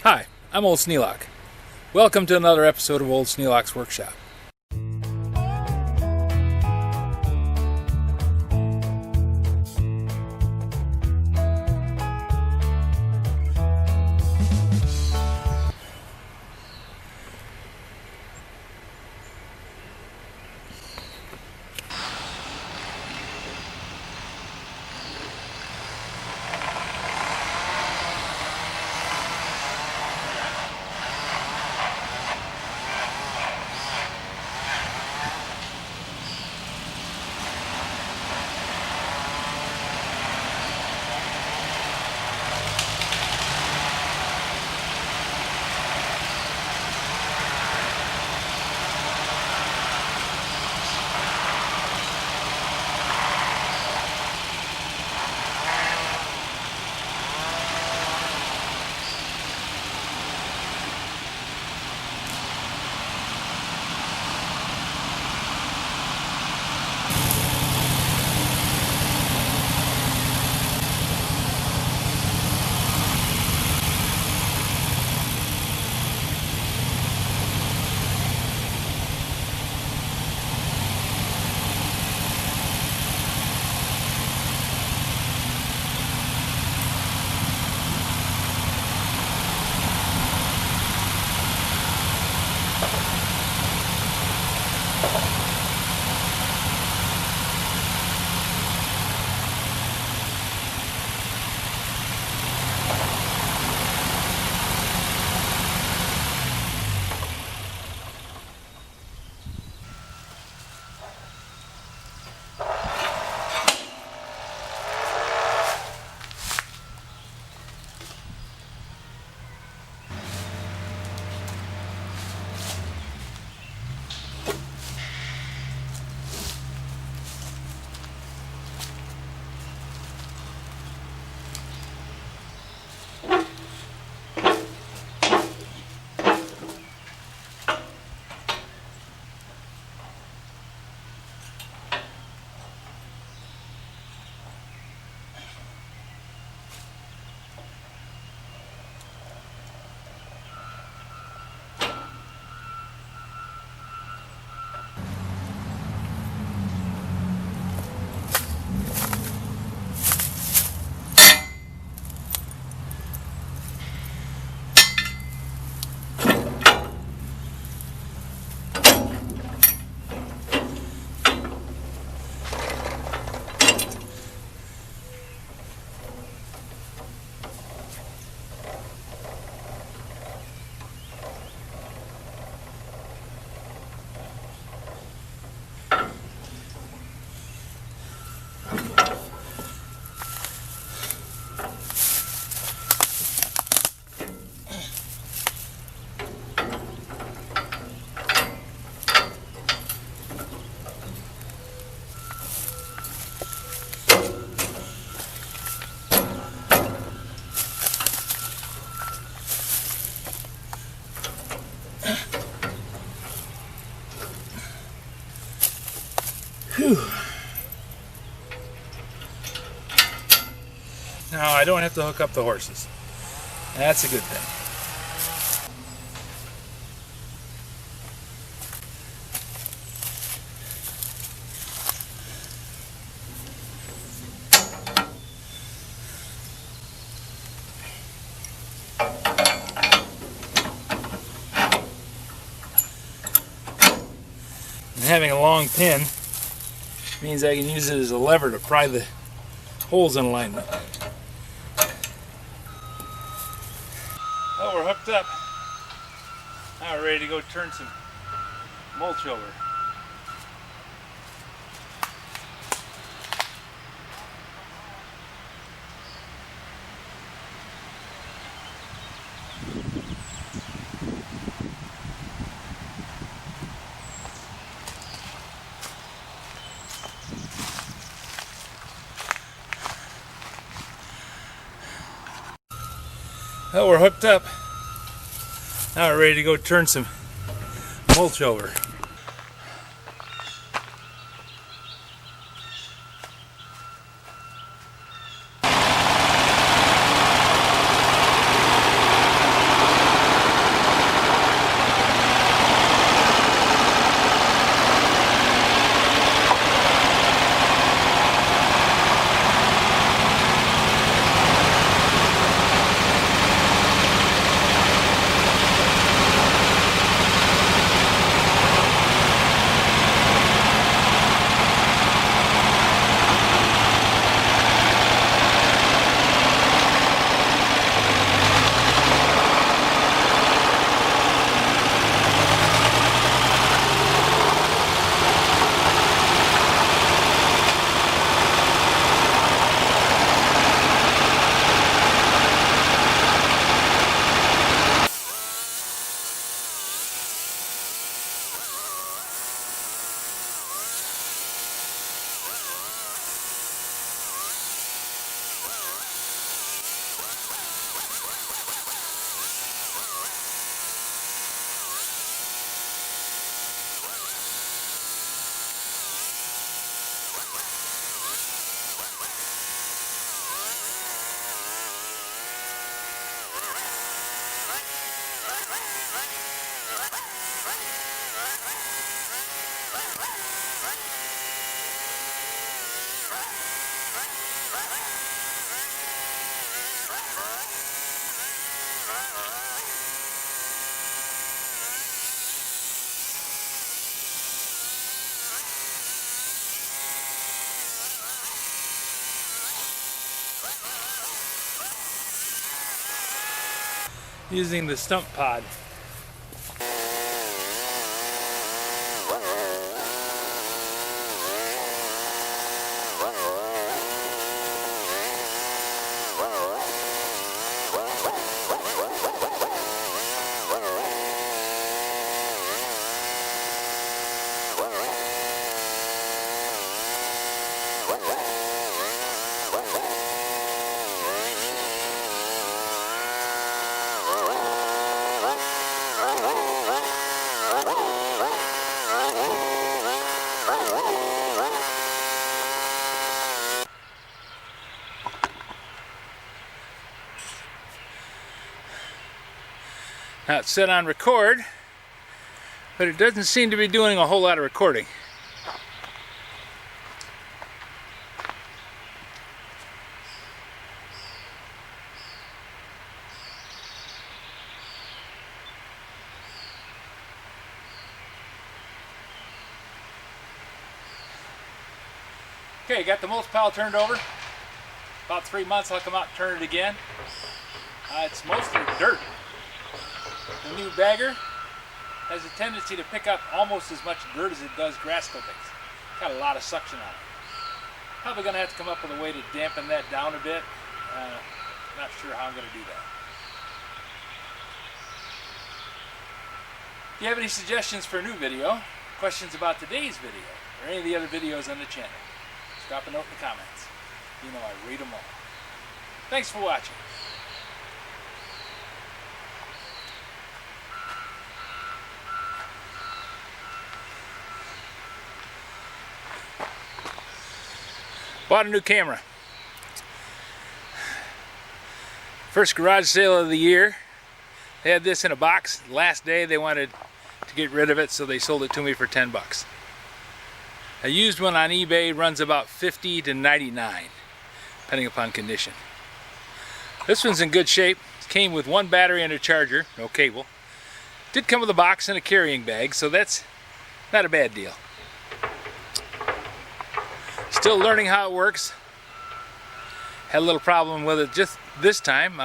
Hi, I'm Old Sneelock. Welcome to another episode of Old Sneelock's Workshop. Now I don't have to hook up the horses. That's a good thing. And having a long pin means I can use it as a lever to pry the holes in alignment. Well, we're hooked up. Now we're ready to go turn some mulch over. Well, we're hooked up. Now we're ready to go turn some mulch over. using the stump pod. Now it's set on record, but it doesn't seem to be doing a whole lot of recording. Okay, got the mulch pile turned over. About 3 months I'll come out and turn it again. It's mostly dirt. The new bagger has a tendency to pick up almost as much dirt as it does grass clippings. Got a lot of suction on it. Probably going to have to come up with a way to dampen that down a bit. Not sure how I'm going to do that. If you have any suggestions for a new video, questions about today's video, or any of the other videos on the channel, just drop a note in the comments. You know I read them all. Thanks for watching. Bought a new camera. First garage sale of the year. They had this in a box. Last day they wanted to get rid of it, so they sold it to me for 10 bucks. A used one on eBay runs about 50 to 99, depending upon condition. This one's in good shape. It came with one battery and a charger, no cable. Did come with a box and a carrying bag, so that's not a bad deal. Still learning how it works. Had a little problem with it just this time.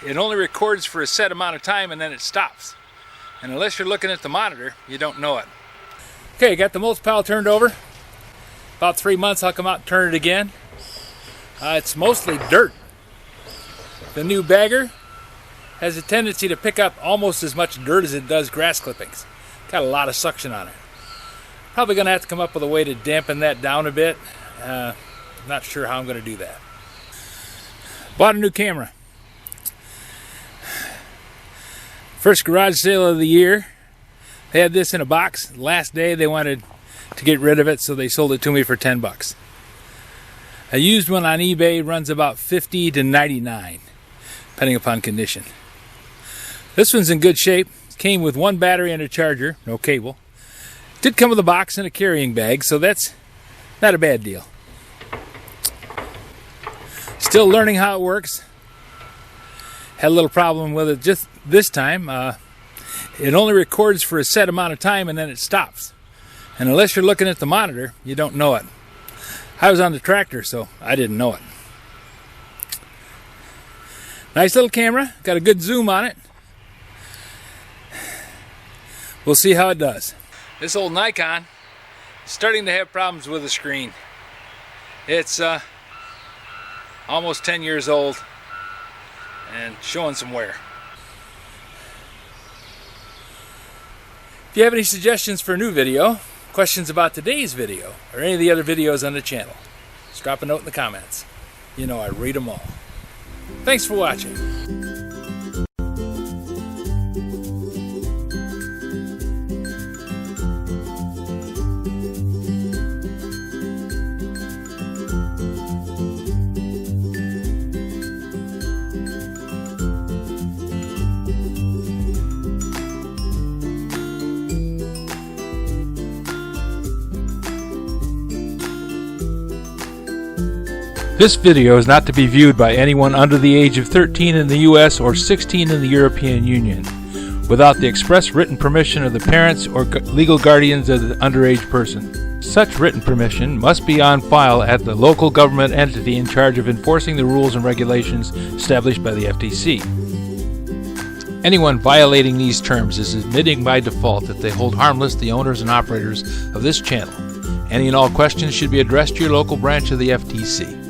It only records for a set amount of time and then it stops. And unless you're looking at the monitor, you don't know it. Okay, got the mulch pile turned over. About 3 months I'll come out and turn it again. It's mostly dirt. The new bagger has a tendency to pick up almost as much dirt as it does grass clippings. Got a lot of suction on it. Probably going to have to come up with a way to dampen that down a bit. Not sure how I'm going to do that. Bought a new camera. First garage sale of the year. They had this in a box. Last day they wanted to get rid of it, so they sold it to me for 10 bucks. A used one on eBay runs about 50 to 99, depending upon condition. This one's in good shape. It came with one battery and a charger, no cable. Did come with a box and a carrying bag, so that's not a bad deal. Still learning how it works. Had a little problem with it just this time. It only records for a set amount of time and then it stops. And unless you're looking at the monitor, you don't know it. I was on the tractor, so I didn't know it. Nice little camera. Got a good zoom on it. We'll see how it does. This old Nikon is starting to have problems with the screen. It's almost 10 years old and showing some wear. If you have any suggestions for a new video, questions about today's video, or any of the other videos on the channel, just drop a note in the comments. You know I read them all. Thanks for watching. This video is not to be viewed by anyone under the age of 13 in the U.S. or 16 in the European Union, without the express written permission of the parents or legal guardians of the underage person. Such written permission must be on file at the local government entity in charge of enforcing the rules and regulations established by the FTC. Anyone violating these terms is admitting by default that they hold harmless the owners and operators of this channel. Any and all questions should be addressed to your local branch of the FTC.